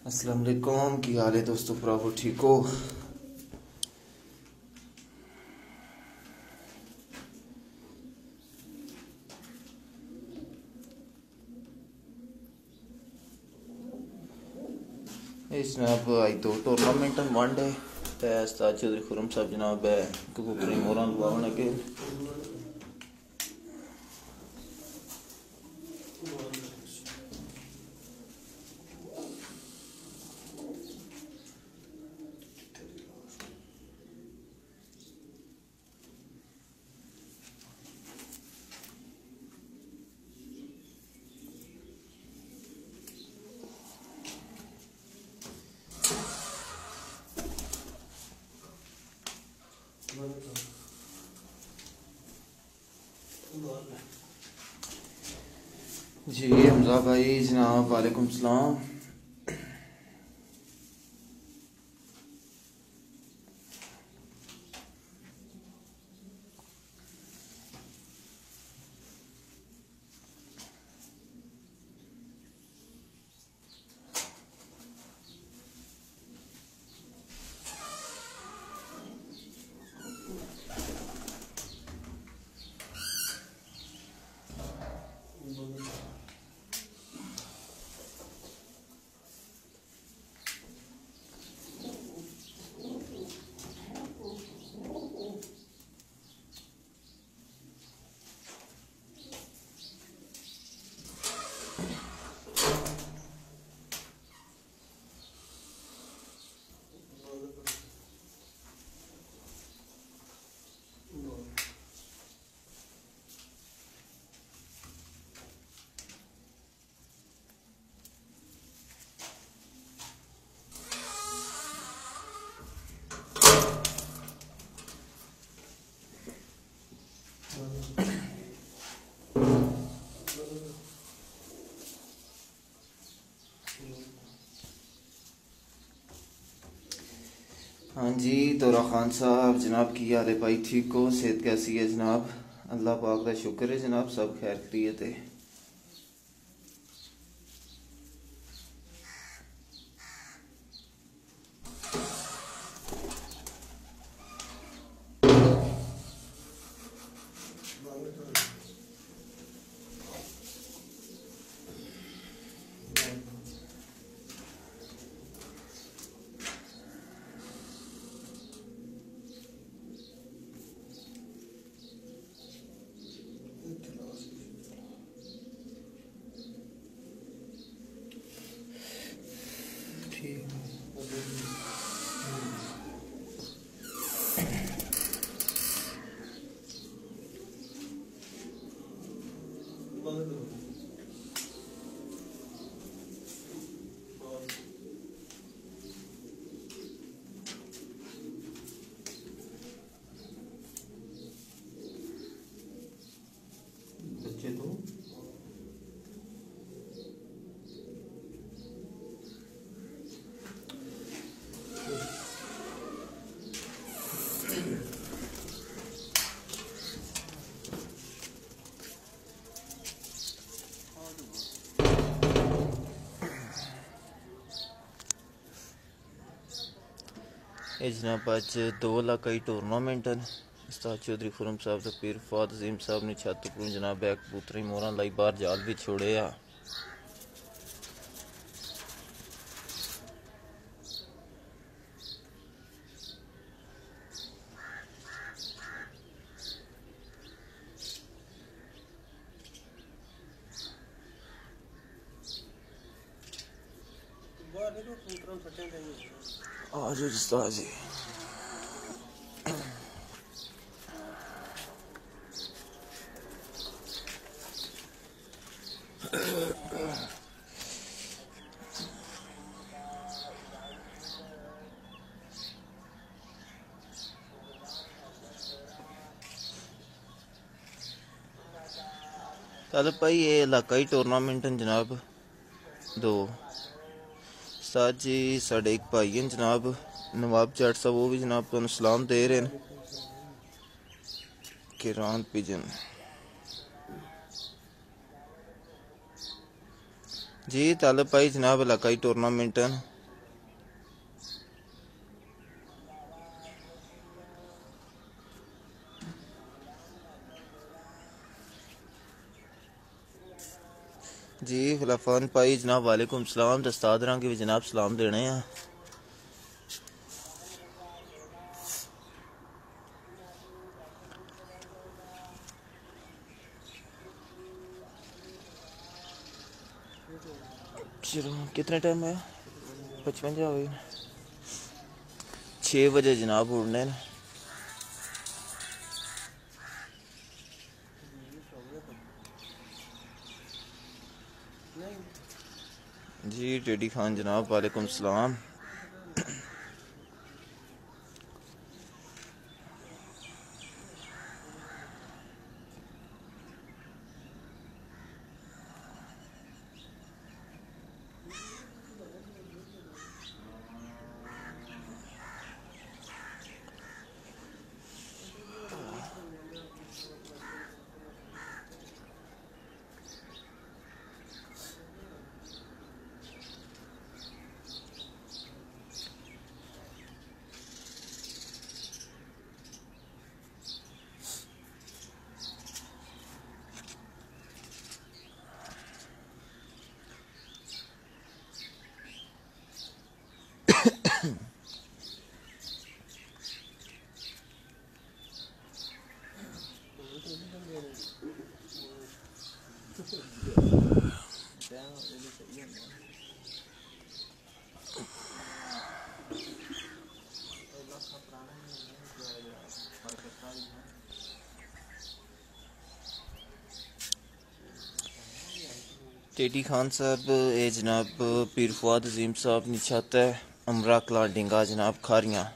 अस्सलाम वालेकुम, की हाल है दोस्तों? प्रावो ठीक हो? इस जनाब आई दो टूर्नामेंट वनडे ते उस्ताद चौधरी खुरम साहब जनाब है कबूतरी मोहरा लवावन अगे जी। हमजा भाई जनाब वालेकुम सलाम। हाँ जी, दौरा खान साहब जनाब की हाल है भाई? ठीक हो? सेहत कैसी है जनाब? अल्लाह पाक का शुक्र है जनाब, सब खैर खैरियत है। बच्चे तो जनाब अज 2 इलाकाई टूरनामेंट उस्ताद चौधरी खुरम साहब तो पीर फवाद अजीम साहब ने छत को जनाब है कबूतरी मोहरा लाई बाहर जाल भी छोड़े आ। आज उस्ताद जी चल भाई ये इलाकाई टूरनामेंट जनाब दो उस्ताद जी साढ़े एक भाई हैं जनाब नवाब जट साहब, वो भी जनाब तुहानू सलाम दे रहे हैं। किरान पिजन जी तालब भाई जनाब इलाकाई टूरनामेंट जी खिलाफान पाई जनाब वालेकुम सलाम। दस्तादरा के भी जनाब सलाम देने हैं। चलो कितने टाइम है? 55 हो गई। 6 बजे जनाब उड़ने न। जी टेडी खान जनाब वालेकुम सलाम। टेडी खान साहब ए जनाब पीर फुआद अजीम साहब निछात है अमरा कला डिंगा जनाब खारियाँ।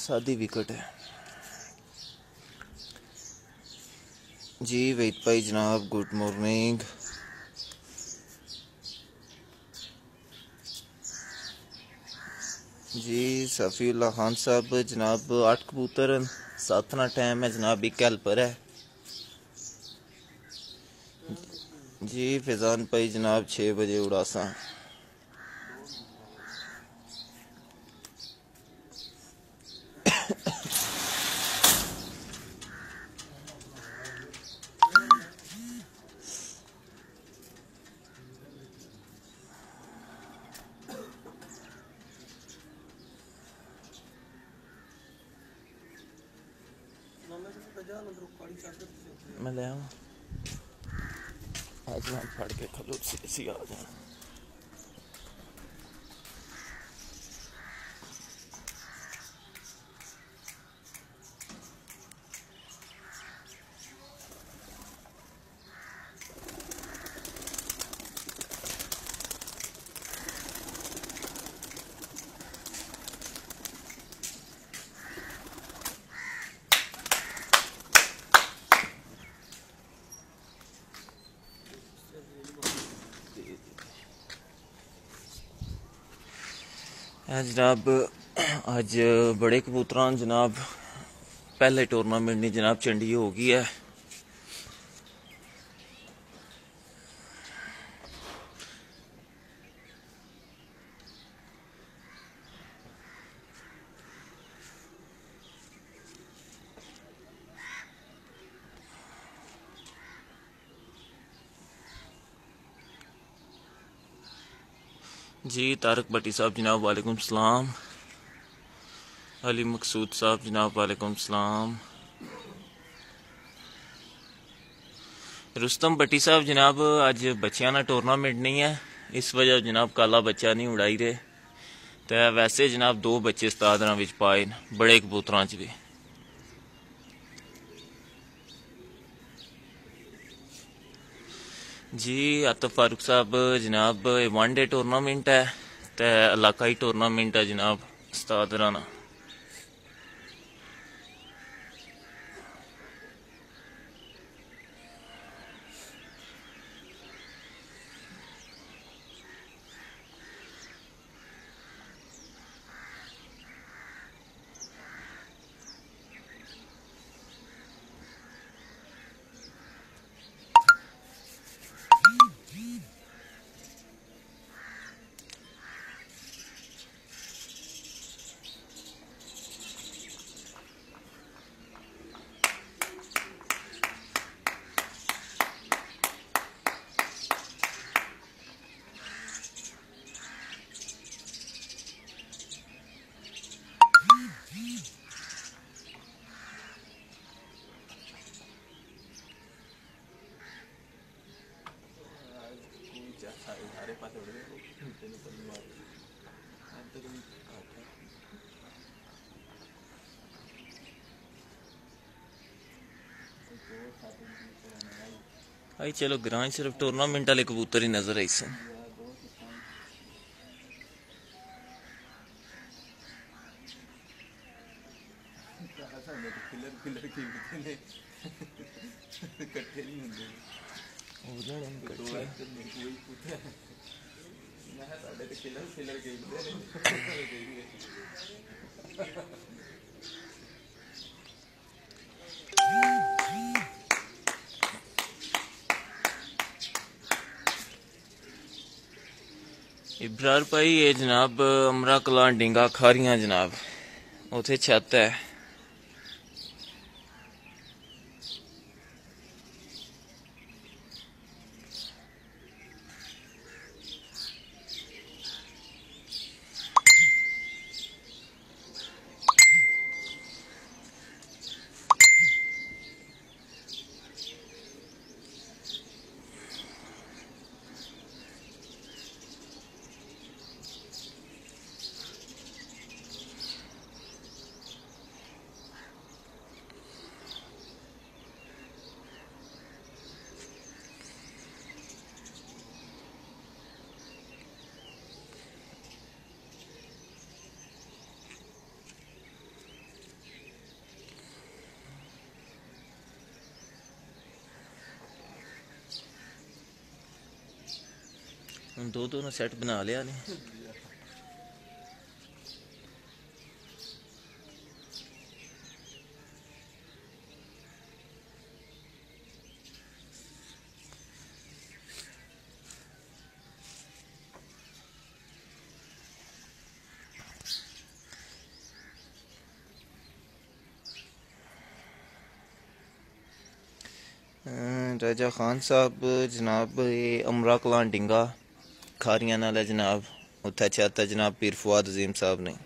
सादी विकेट है जी। वहीद भाई जनाब गुड मॉर्निंग। जी सफ़ीउल्लाह खान साहब जनाब 8 कबूतर 7 ना टाइम है जनाब। एक हेल्पर है जी। फैजान भाई जनाब 6 बजे उड़ासा। मैं ले आऊँ आज मैं फड़ के खलो सी आ जाए। जनाब अज बड़े कबूतर जनाब पहले टूरनामेंट नहीं जनाब चंडी हो गई है। जी तारक भट्टी साहब जनाब वालेकुम सलाम। अली मकसूद साहब जनाब वालेकुम सलाम। रुस्तम भट्टी साहब जनाब अज बच्चियां ना टूरनामेंट नहीं है, इस वजह जनाब काला बच्चा नहीं उड़ाई रहे। तो वैसे जनाब 2 बच्चे सतादरा विच पाए बड़े कबूतरां च भी। जी आतिफ फारूक साहब जनाब वन डे टूर्नामेंट है तो इलाकाई टूर्नामेंट है जनाब उस्ताद राना। भाई चलो ग्रां सिर्फ टूर्नामेंट वाले कबूतर ही नजर आई सन। इब्रार भाई ये जनाब अमरा कलां डिंगा खारियां जनाब उथे छत है। दो ने सेट बना लिया ने। राजा खान साहब जनाब ये अमरा कलां डिंगा खारियां नाल है जनाब उत्थे छत है जनाब पीर फुआद अजीम साहब ने।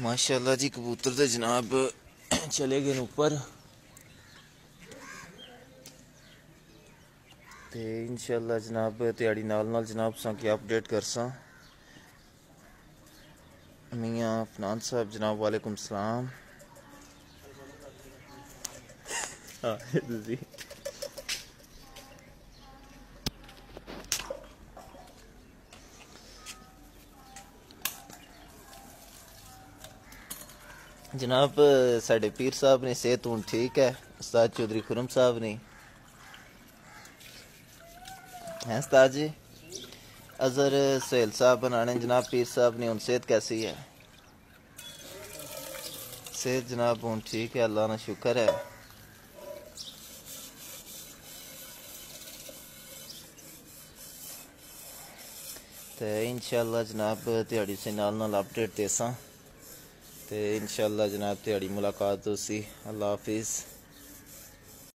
माशाल्लाह जी कबूतर तो जनाब चले गए ऊपर ते इंशाल्लाह जनाब त्याड़ी नाल नाल जनाब सा की अपडेट करसा। मियाँ अफनान साहब जनाब वालेकुम सलाम। हाँ जी जनाब साढ़े पीर साहब ने सेहत हूँ ठीक है। उस्ताद चौधरी खुरम साहब ने हैं उस्ताद जी। अजहर सहेल साहब बनाने जनाब पीर साहब ने, उन सेहत कैसी है? सेहत जनाब हूँ ठीक है, अल्लाह ना शुक्र है। तो इंशाअल्लाह जनाब दिहाड़ी से नाल नाल अपडेट देसां ते इंशाअल्लाह जनाब दिहाड़ी मुलाकात होसी। अल्लाह हाफिज़।